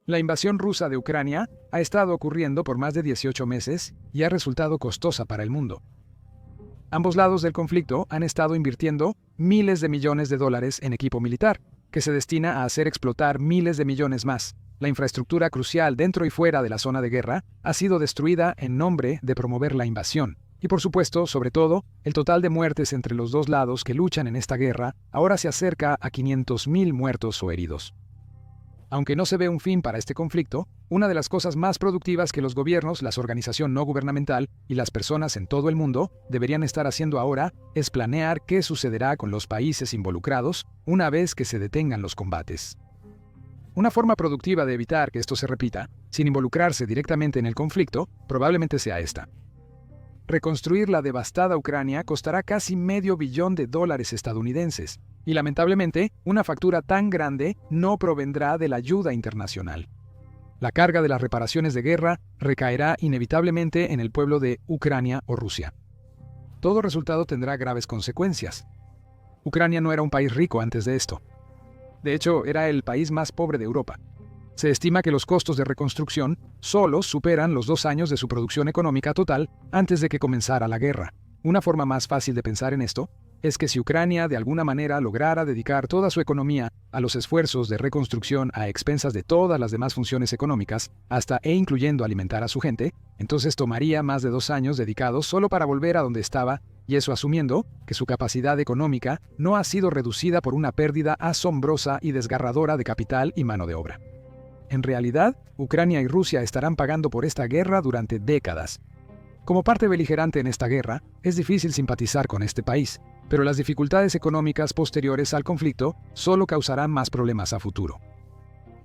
La invasión rusa de Ucrania ha estado ocurriendo por más de 18 meses y ha resultado costosa para el mundo. Ambos lados del conflicto han estado invirtiendo miles de millones de dólares en equipo militar, que se destina a hacer explotar miles de millones más. La infraestructura crucial dentro y fuera de la zona de guerra ha sido destruida en nombre de promover la invasión. Y por supuesto, sobre todo, el total de muertes entre los dos lados que luchan en esta guerra ahora se acerca a 500.000 muertos o heridos. Aunque no se ve un fin para este conflicto, una de las cosas más productivas que los gobiernos, las organizaciones no gubernamental y las personas en todo el mundo deberían estar haciendo ahora es planear qué sucederá con los países involucrados una vez que se detengan los combates. Una forma productiva de evitar que esto se repita, sin involucrarse directamente en el conflicto, probablemente sea esta. Reconstruir la devastada Ucrania costará casi $500 millones estadounidenses, y lamentablemente, una factura tan grande no provendrá de la ayuda internacional. La carga de las reparaciones de guerra recaerá inevitablemente en el pueblo de Ucrania o Rusia. Todo resultado tendrá graves consecuencias. Ucrania no era un país rico antes de esto. De hecho, era el país más pobre de Europa. Se estima que los costos de reconstrucción solo superan los 2 años de su producción económica total antes de que comenzara la guerra. Una forma más fácil de pensar en esto es que si Ucrania de alguna manera lograra dedicar toda su economía a los esfuerzos de reconstrucción a expensas de todas las demás funciones económicas, hasta e incluyendo alimentar a su gente, entonces tomaría más de 2 años dedicados solo para volver a donde estaba, y eso asumiendo que su capacidad económica no ha sido reducida por una pérdida asombrosa y desgarradora de capital y mano de obra. En realidad, Ucrania y Rusia estarán pagando por esta guerra durante décadas. Como parte beligerante en esta guerra, es difícil simpatizar con este país, pero las dificultades económicas posteriores al conflicto solo causarán más problemas a futuro.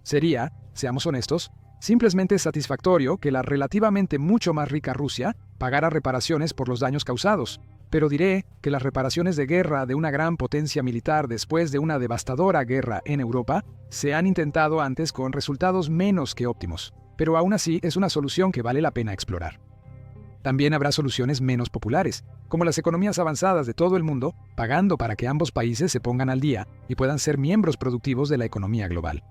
Sería, seamos honestos, simplemente satisfactorio que la relativamente mucho más rica Rusia pagara reparaciones por los daños causados, pero diré que las reparaciones de guerra de una gran potencia militar después de una devastadora guerra en Europa se han intentado antes con resultados menos que óptimos, pero aún así es una solución que vale la pena explorar. También habrá soluciones menos populares, como las economías avanzadas de todo el mundo, pagando para que ambos países se pongan al día y puedan ser miembros productivos de la economía global.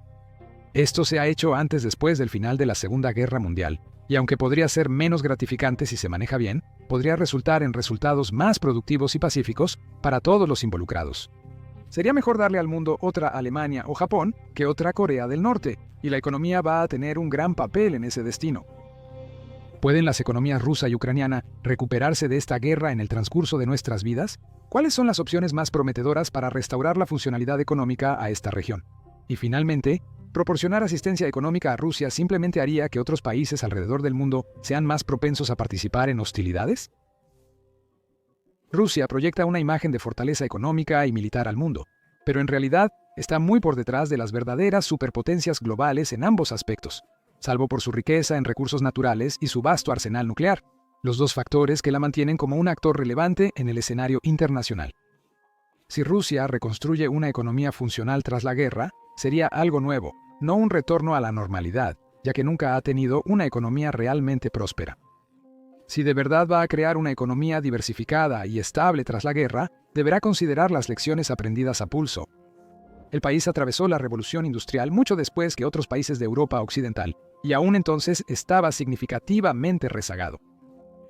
Esto se ha hecho antes después del final de la Segunda Guerra Mundial, y aunque podría ser menos gratificante si se maneja bien, podría resultar en resultados más productivos y pacíficos para todos los involucrados. Sería mejor darle al mundo otra Alemania o Japón que otra Corea del Norte, y la economía va a tener un gran papel en ese destino. ¿Pueden las economías rusa y ucraniana recuperarse de esta guerra en el transcurso de nuestras vidas? ¿Cuáles son las opciones más prometedoras para restaurar la funcionalidad económica a esta región? Y finalmente, ¿proporcionar asistencia económica a Rusia simplemente haría que otros países alrededor del mundo sean más propensos a participar en hostilidades? Rusia proyecta una imagen de fortaleza económica y militar al mundo, pero en realidad está muy por detrás de las verdaderas superpotencias globales en ambos aspectos, salvo por su riqueza en recursos naturales y su vasto arsenal nuclear, los dos factores que la mantienen como un actor relevante en el escenario internacional. Si Rusia reconstruye una economía funcional tras la guerra, sería algo nuevo, no un retorno a la normalidad, ya que nunca ha tenido una economía realmente próspera. Si de verdad va a crear una economía diversificada y estable tras la guerra, deberá considerar las lecciones aprendidas a pulso. El país atravesó la revolución industrial mucho después que otros países de Europa occidental, y aún entonces estaba significativamente rezagado.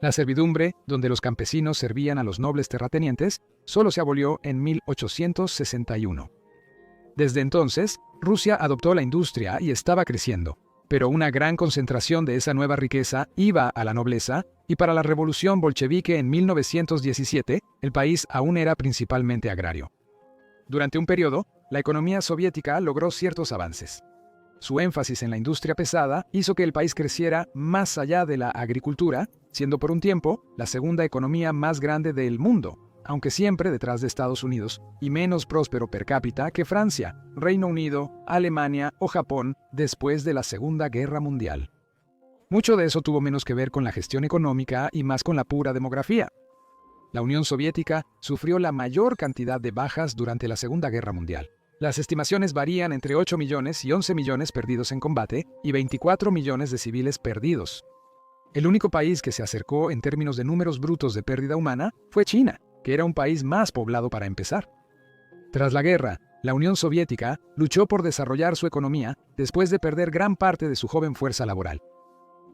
La servidumbre, donde los campesinos servían a los nobles terratenientes, solo se abolió en 1861. Desde entonces, Rusia adoptó la industria y estaba creciendo, pero una gran concentración de esa nueva riqueza iba a la nobleza, y para la revolución bolchevique en 1917, el país aún era principalmente agrario. Durante un periodo, la economía soviética logró ciertos avances. Su énfasis en la industria pesada hizo que el país creciera más allá de la agricultura, siendo por un tiempo la segunda economía más grande del mundo, aunque siempre detrás de Estados Unidos, y menos próspero per cápita que Francia, Reino Unido, Alemania o Japón después de la Segunda Guerra Mundial. Mucho de eso tuvo menos que ver con la gestión económica y más con la pura demografía. La Unión Soviética sufrió la mayor cantidad de bajas durante la Segunda Guerra Mundial. Las estimaciones varían entre 8 millones y 11 millones perdidos en combate y 24 millones de civiles perdidos. El único país que se acercó en términos de números brutos de pérdida humana fue China, que era un país más poblado para empezar. Tras la guerra, La Unión Soviética luchó por desarrollar su economía después de perder gran parte de su joven fuerza laboral.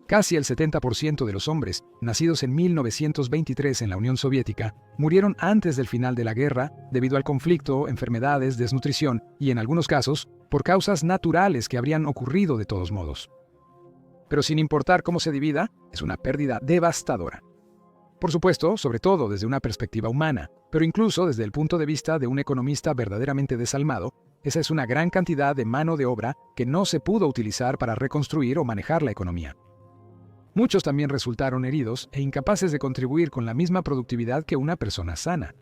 Casi el 70% de los hombres, nacidos en 1923 en la Unión Soviética, murieron antes del final de la guerra debido al conflicto, enfermedades, desnutrición y, en algunos casos, por causas naturales que habrían ocurrido de todos modos. Pero sin importar cómo se divida, es una pérdida devastadora. Por supuesto, sobre todo desde una perspectiva humana, pero incluso desde el punto de vista de un economista verdaderamente desalmado, esa es una gran cantidad de mano de obra que no se pudo utilizar para reconstruir o manejar la economía. Muchos también resultaron heridos e incapaces de contribuir con la misma productividad que una persona sana.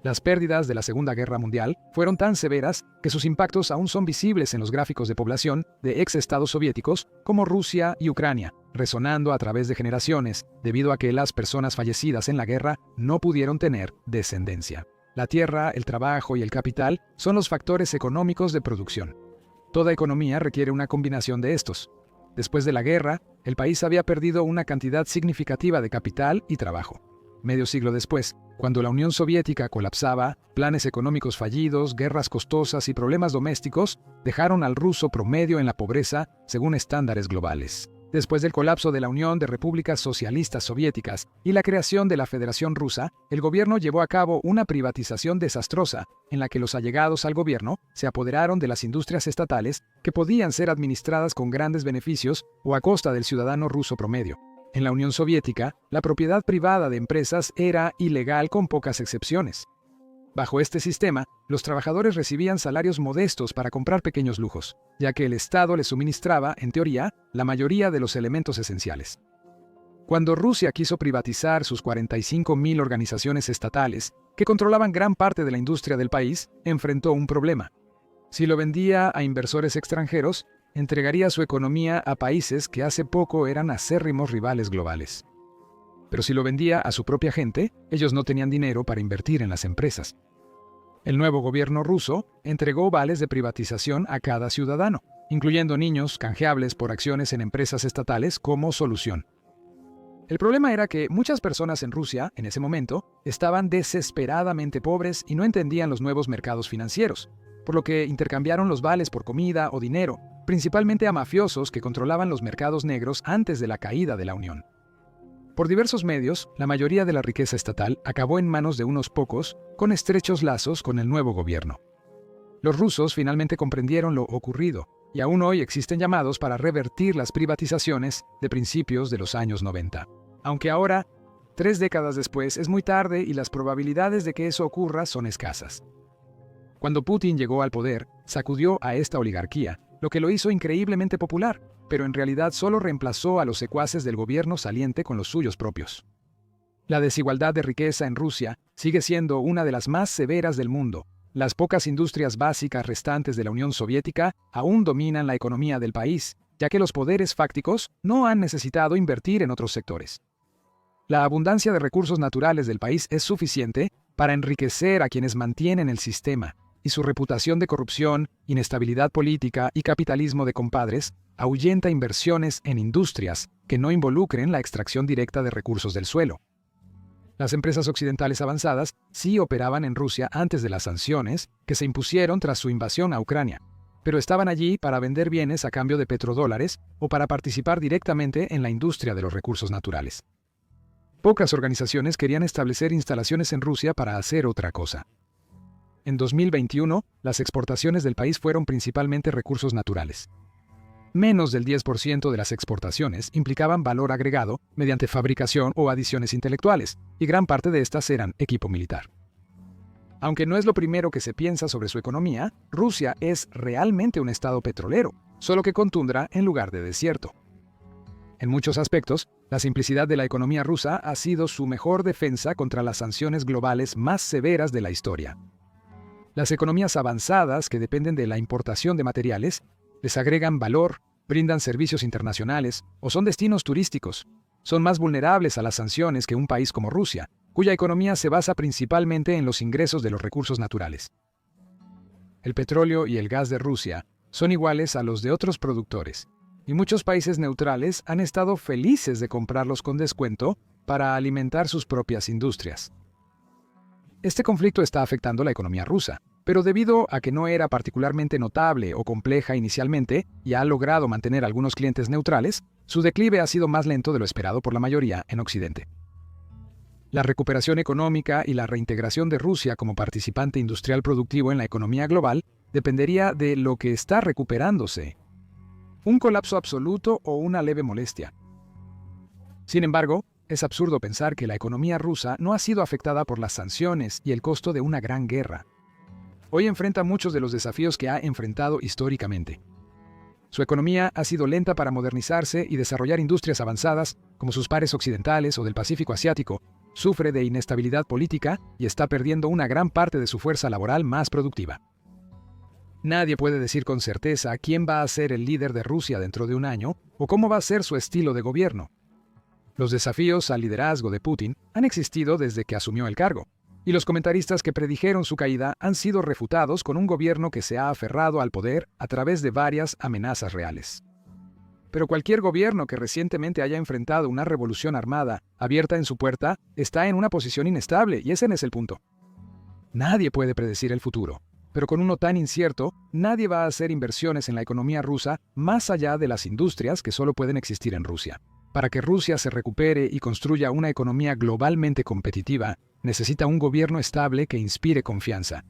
Las pérdidas de la Segunda Guerra Mundial fueron tan severas que sus impactos aún son visibles en los gráficos de población de ex-estados soviéticos como Rusia y Ucrania, resonando a través de generaciones, debido a que las personas fallecidas en la guerra no pudieron tener descendencia. La tierra, el trabajo y el capital son los factores económicos de producción. Toda economía requiere una combinación de estos. Después de la guerra, el país había perdido una cantidad significativa de capital y trabajo. Medio siglo después, cuando la Unión Soviética colapsaba, planes económicos fallidos, guerras costosas y problemas domésticos dejaron al ruso promedio en la pobreza según estándares globales. Después del colapso de la Unión de Repúblicas Socialistas Soviéticas y la creación de la Federación Rusa, el gobierno llevó a cabo una privatización desastrosa en la que los allegados al gobierno se apoderaron de las industrias estatales que podían ser administradas con grandes beneficios o a costa del ciudadano ruso promedio. En la Unión Soviética, la propiedad privada de empresas era ilegal con pocas excepciones. Bajo este sistema, los trabajadores recibían salarios modestos para comprar pequeños lujos, ya que el Estado les suministraba, en teoría, la mayoría de los elementos esenciales. Cuando Rusia quiso privatizar sus 45.000 organizaciones estatales, que controlaban gran parte de la industria del país, enfrentó un problema. Si lo vendía a inversores extranjeros, entregaría su economía a países que hace poco eran acérrimos rivales globales. Pero si lo vendía a su propia gente, ellos no tenían dinero para invertir en las empresas. El nuevo gobierno ruso entregó vales de privatización a cada ciudadano, incluyendo niños canjeables por acciones en empresas estatales como solución. El problema era que muchas personas en Rusia, en ese momento, estaban desesperadamente pobres y no entendían los nuevos mercados financieros, por lo que intercambiaron los vales por comida o dinero, principalmente a mafiosos que controlaban los mercados negros antes de la caída de la Unión. Por diversos medios, la mayoría de la riqueza estatal acabó en manos de unos pocos, con estrechos lazos con el nuevo gobierno. Los rusos finalmente comprendieron lo ocurrido, y aún hoy existen llamados para revertir las privatizaciones de principios de los años 90. Aunque ahora, 3 décadas después, es muy tarde y las probabilidades de que eso ocurra son escasas. Cuando Putin llegó al poder, sacudió a esta oligarquía, lo que lo hizo increíblemente popular, pero en realidad solo reemplazó a los secuaces del gobierno saliente con los suyos propios. La desigualdad de riqueza en Rusia sigue siendo una de las más severas del mundo. Las pocas industrias básicas restantes de la Unión Soviética aún dominan la economía del país, ya que los poderes fácticos no han necesitado invertir en otros sectores. La abundancia de recursos naturales del país es suficiente para enriquecer a quienes mantienen el sistema, y su reputación de corrupción, inestabilidad política y capitalismo de compadres ahuyenta inversiones en industrias que no involucren la extracción directa de recursos del suelo. Las empresas occidentales avanzadas sí operaban en Rusia antes de las sanciones que se impusieron tras su invasión a Ucrania, pero estaban allí para vender bienes a cambio de petrodólares o para participar directamente en la industria de los recursos naturales. Pocas organizaciones querían establecer instalaciones en Rusia para hacer otra cosa. En 2021, las exportaciones del país fueron principalmente recursos naturales. Menos del 10% de las exportaciones implicaban valor agregado mediante fabricación o adiciones intelectuales, y gran parte de estas eran equipo militar. Aunque no es lo primero que se piensa sobre su economía, Rusia es realmente un estado petrolero, solo que con tundra en lugar de desierto. En muchos aspectos, la simplicidad de la economía rusa ha sido su mejor defensa contra las sanciones globales más severas de la historia. Las economías avanzadas, que dependen de la importación de materiales, les agregan valor, brindan servicios internacionales o son destinos turísticos. Son más vulnerables a las sanciones que un país como Rusia, cuya economía se basa principalmente en los ingresos de los recursos naturales. El petróleo y el gas de Rusia son iguales a los de otros productores, y muchos países neutrales han estado felices de comprarlos con descuento para alimentar sus propias industrias. Este conflicto está afectando la economía rusa, Pero debido a que no era particularmente notable o compleja inicialmente y ha logrado mantener algunos clientes neutrales, su declive ha sido más lento de lo esperado por la mayoría en Occidente. La recuperación económica y la reintegración de Rusia como participante industrial productivo en la economía global dependería de lo que está recuperándose: un colapso absoluto o una leve molestia. Sin embargo, es absurdo pensar que la economía rusa no ha sido afectada por las sanciones y el costo de una gran guerra. Hoy enfrenta muchos de los desafíos que ha enfrentado históricamente. Su economía ha sido lenta para modernizarse y desarrollar industrias avanzadas como sus pares occidentales o del Pacífico asiático, sufre de inestabilidad política y está perdiendo una gran parte de su fuerza laboral más productiva. Nadie puede decir con certeza quién va a ser el líder de Rusia dentro de un año o cómo va a ser su estilo de gobierno. Los desafíos al liderazgo de Putin han existido desde que asumió el cargo, y los comentaristas que predijeron su caída han sido refutados con un gobierno que se ha aferrado al poder a través de varias amenazas reales. Pero cualquier gobierno que recientemente haya enfrentado una revolución armada abierta en su puerta está en una posición inestable, y ese es el punto. Nadie puede predecir el futuro, pero con uno tan incierto, nadie va a hacer inversiones en la economía rusa más allá de las industrias que solo pueden existir en Rusia. Para que Rusia se recupere y construya una economía globalmente competitiva, necesita un gobierno estable que inspire confianza.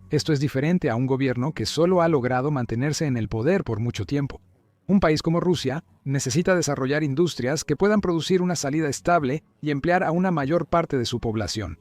Esto es diferente a un gobierno que solo ha logrado mantenerse en el poder por mucho tiempo. Un país como Rusia necesita desarrollar industrias que puedan producir una salida estable y emplear a una mayor parte de su población.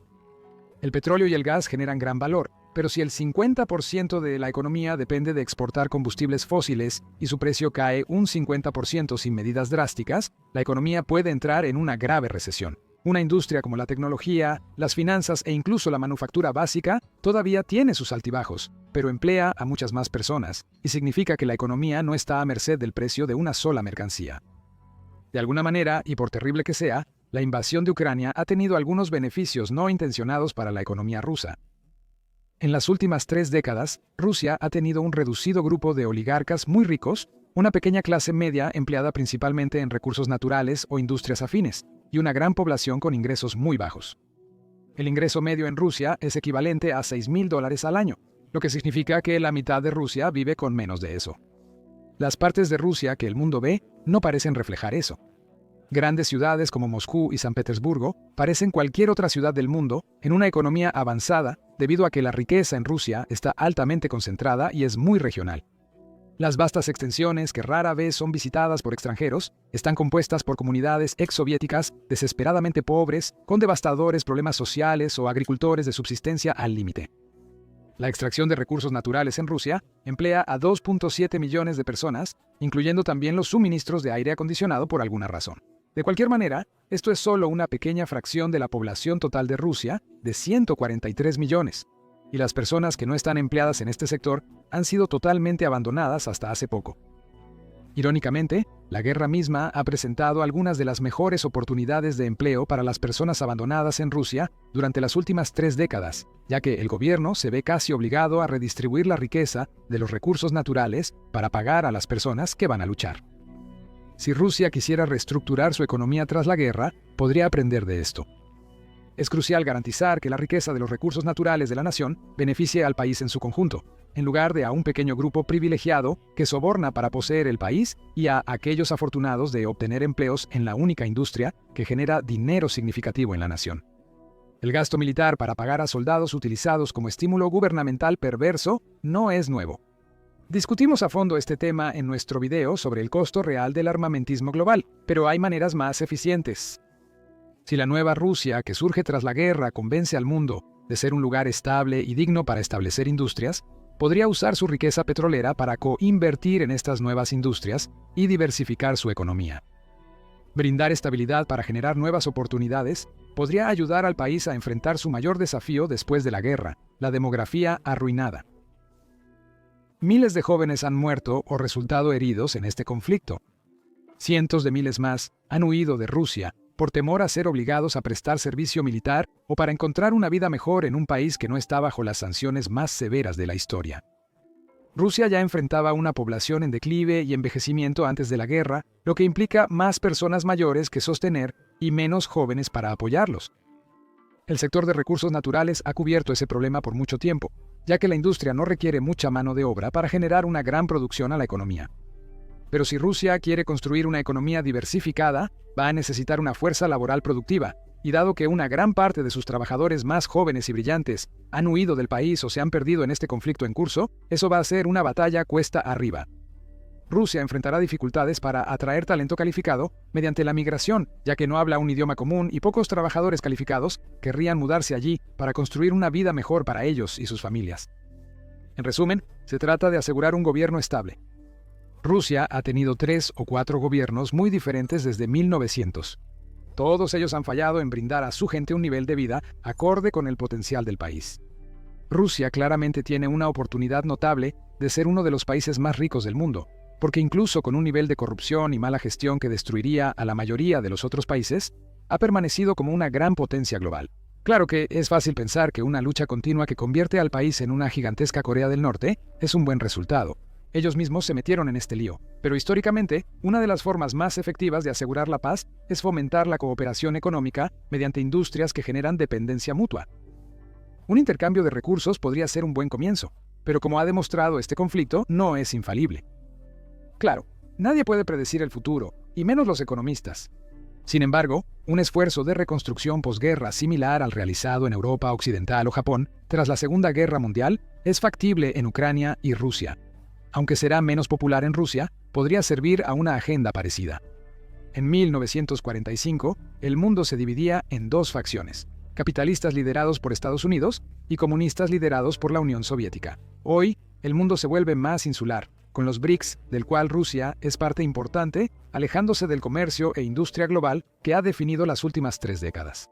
El petróleo y el gas generan gran valor, pero si el 50% de la economía depende de exportar combustibles fósiles y su precio cae un 50% sin medidas drásticas, la economía puede entrar en una grave recesión. Una industria como la tecnología, las finanzas e incluso la manufactura básica todavía tiene sus altibajos, pero emplea a muchas más personas, y significa que la economía no está a merced del precio de una sola mercancía. De alguna manera, y por terrible que sea, la invasión de Ucrania ha tenido algunos beneficios no intencionados para la economía rusa. En las últimas 3 décadas, Rusia ha tenido un reducido grupo de oligarcas muy ricos, una pequeña clase media empleada principalmente en recursos naturales o industrias afines, y una gran población con ingresos muy bajos. El ingreso medio en Rusia es equivalente a $6,000 al año, lo que significa que la mitad de Rusia vive con menos de eso. Las partes de Rusia que el mundo ve no parecen reflejar eso. Grandes ciudades como Moscú y San Petersburgo parecen cualquier otra ciudad del mundo en una economía avanzada debido a que la riqueza en Rusia está altamente concentrada y es muy regional. Las vastas extensiones, que rara vez son visitadas por extranjeros, están compuestas por comunidades exsoviéticas desesperadamente pobres, con devastadores problemas sociales o agricultores de subsistencia al límite. La extracción de recursos naturales en Rusia emplea a 2.7 millones de personas, incluyendo también los suministros de aire acondicionado por alguna razón. De cualquier manera, esto es solo una pequeña fracción de la población total de Rusia, de 143 millones, y las personas que no están empleadas en este sector han sido totalmente abandonadas hasta hace poco. Irónicamente, la guerra misma ha presentado algunas de las mejores oportunidades de empleo para las personas abandonadas en Rusia durante las últimas 3 décadas, ya que el gobierno se ve casi obligado a redistribuir la riqueza de los recursos naturales para pagar a las personas que van a luchar. Si Rusia quisiera reestructurar su economía tras la guerra, podría aprender de esto. Es crucial garantizar que la riqueza de los recursos naturales de la nación beneficie al país en su conjunto, en lugar de a un pequeño grupo privilegiado que soborna para poseer el país y a aquellos afortunados de obtener empleos en la única industria que genera dinero significativo en la nación. El gasto militar para pagar a soldados utilizados como estímulo gubernamental perverso no es nuevo. Discutimos a fondo este tema en nuestro video sobre el costo real del armamentismo global, pero hay maneras más eficientes. Si la nueva Rusia que surge tras la guerra convence al mundo de ser un lugar estable y digno para establecer industrias, podría usar su riqueza petrolera para coinvertir en estas nuevas industrias y diversificar su economía. Brindar estabilidad para generar nuevas oportunidades podría ayudar al país a enfrentar su mayor desafío después de la guerra, la demografía arruinada. Miles de jóvenes han muerto o resultado heridos en este conflicto. Cientos de miles más han huido de Rusia por temor a ser obligados a prestar servicio militar o para encontrar una vida mejor en un país que no está bajo las sanciones más severas de la historia. Rusia ya enfrentaba una población en declive y envejecimiento antes de la guerra, lo que implica más personas mayores que sostener y menos jóvenes para apoyarlos. El sector de recursos naturales ha cubierto ese problema por mucho tiempo, ya que la industria no requiere mucha mano de obra para generar una gran producción a la economía. Pero si Rusia quiere construir una economía diversificada, va a necesitar una fuerza laboral productiva, y dado que una gran parte de sus trabajadores más jóvenes y brillantes han huido del país o se han perdido en este conflicto en curso, eso va a ser una batalla cuesta arriba. Rusia enfrentará dificultades para atraer talento calificado mediante la migración, ya que no habla un idioma común y pocos trabajadores calificados querrían mudarse allí para construir una vida mejor para ellos y sus familias. En resumen, se trata de asegurar un gobierno estable. Rusia ha tenido 3 o 4 gobiernos muy diferentes desde 1900. Todos ellos han fallado en brindar a su gente un nivel de vida acorde con el potencial del país. Rusia claramente tiene una oportunidad notable de ser uno de los países más ricos del mundo, porque incluso con un nivel de corrupción y mala gestión que destruiría a la mayoría de los otros países, ha permanecido como una gran potencia global. Claro que es fácil pensar que una lucha continua que convierte al país en una gigantesca Corea del Norte es un buen resultado. Ellos mismos se metieron en este lío, pero históricamente, una de las formas más efectivas de asegurar la paz es fomentar la cooperación económica mediante industrias que generan dependencia mutua. Un intercambio de recursos podría ser un buen comienzo, pero como ha demostrado este conflicto, no es infalible. Claro, nadie puede predecir el futuro, y menos los economistas. Sin embargo, un esfuerzo de reconstrucción posguerra similar al realizado en Europa Occidental o Japón tras la Segunda Guerra Mundial es factible en Ucrania y Rusia. Aunque será menos popular en Rusia, podría servir a una agenda parecida. En 1945, el mundo se dividía en 2 facciones: capitalistas liderados por Estados Unidos y comunistas liderados por la Unión Soviética. Hoy, el mundo se vuelve más insular, con los BRICS, del cual Rusia es parte importante, alejándose del comercio e industria global que ha definido las últimas 3 décadas.